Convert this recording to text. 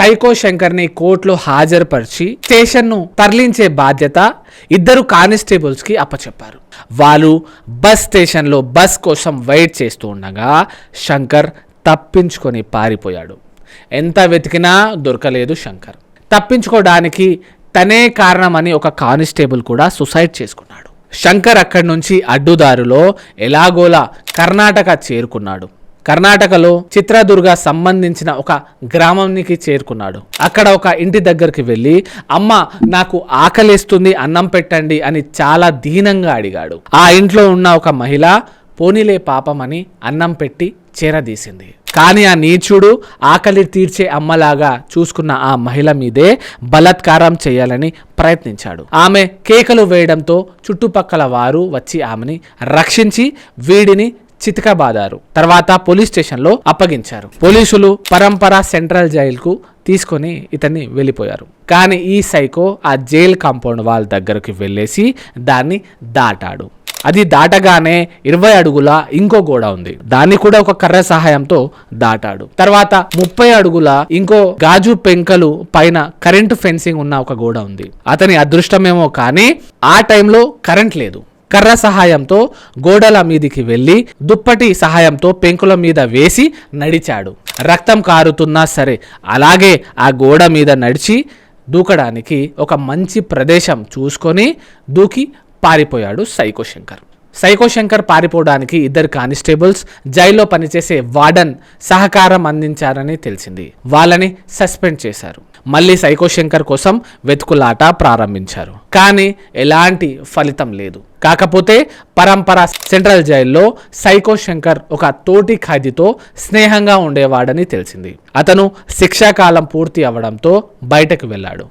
Psycho శంకర్ని కోర్టులో హాజరుపరిచి స్టేషన్ను తరలించే బాధ్యత ఇద్దరు కానిస్టేబుల్స్ కి అప్పచెప్పారు. వాళ్ళు బస్ స్టేషన్లో బస్ కోసం వెయిట్ చేస్తూ ఉండగా శంకర్ తప్పించుకొని పారిపోయాడు. ఎంత వెతికినా దొరకలేదు శంకర్. తప్పించుకోవడానికి తనే కారణమని ఒక కానిస్టేబుల్ కూడా సూసైడ్ చేసుకున్నాడు. శంకర్ అక్కడి నుంచి అడ్డుదారులో ఎలాగోలా కర్ణాటక చేరుకున్నాడు. కర్ణాటకలో చిత్రదుర్గ సంబంధించిన ఒక గ్రామానికి చేరుకున్నాడు. అక్కడ ఒక ఇంటి దగ్గరికి వెళ్ళి, అమ్మ నాకు ఆకలేస్తుంది, అన్నం పెట్టండి అని చాలా దీనంగా అడిగాడు. ఆ ఇంట్లో ఉన్న ఒక మహిళ పోనీలే పాపమని అన్నం పెట్టి చేరదీసింది. కానీ ఆ నీచుడు ఆకలి తీర్చే అమ్మలాగా చూసుకున్న ఆ మహిళ మీదే బలాత్కారం చేయాలని ప్రయత్నించాడు. ఆమె కేకలు వేయడంతో చుట్టుపక్కల వారు వచ్చి ఆమెని రక్షించి వీడిని చితకబాదారు. తర్వాత పోలీస్ స్టేషన్లో అప్పగించారు. పోలీసులు పరంపర సెంట్రల్ జైలుకు తీసుకొని ఇతన్ని వెళ్ళిపోయారు. కానీ ఈ సైకో ఆ జైల్ కాంపౌండ్ వాల్ దగ్గరకు వెళ్ళేసి దాన్ని దాటాడు. అది దాటగానే 20 అడుగుల ఇంకో గోడ ఉంది. దాన్ని కూడా ఒక కర్ర సహాయంతో దాటాడు. తర్వాత 30 అడుగుల ఇంకో గాజు పెంకలు పైన కరెంటు ఫెన్సింగ్ ఉన్న ఒక గోడ ఉంది. అతని అదృష్టమేమో కానీ ఆ టైంలో కరెంట్ లేదు. కర్ర సహాయంతో గోడల మీదికి వెళ్ళి దుప్పటి సహాయంతో పెంకుల మీద వేసి నడిచాడు. రక్తం కారుతున్నా సరే అలాగే ఆ గోడ మీద నడిచి దూకడానికి ఒక మంచి ప్రదేశం చూసుకొని దూకి పారిపోయాడు సైకో శంకర్. సైకో శంకర్ పారిపోవడానికి ఇద్దరు కానిస్టేబుల్స్ జైల్లో పనిచేసే వార్డన్ సహకారం అందించారని తెలిసింది. వాళ్ళని సస్పెండ్ చేశారు. మళ్ళీ సైకో శంకర్ కోసం వెతుకులాట ప్రారంభించారు. కానీ ఎలాంటి ఫలితం లేదు. కాకపోతే పరంపర సెంట్రల్ జైల్లో సైకో శంకర్ ఒక తోటి ఖైదీతో స్నేహంగా ఉండేవాడని తెలిసింది. అతను శిక్షాకాలం పూర్తి అవ్వడంతో బయటకు వెళ్ళాడు.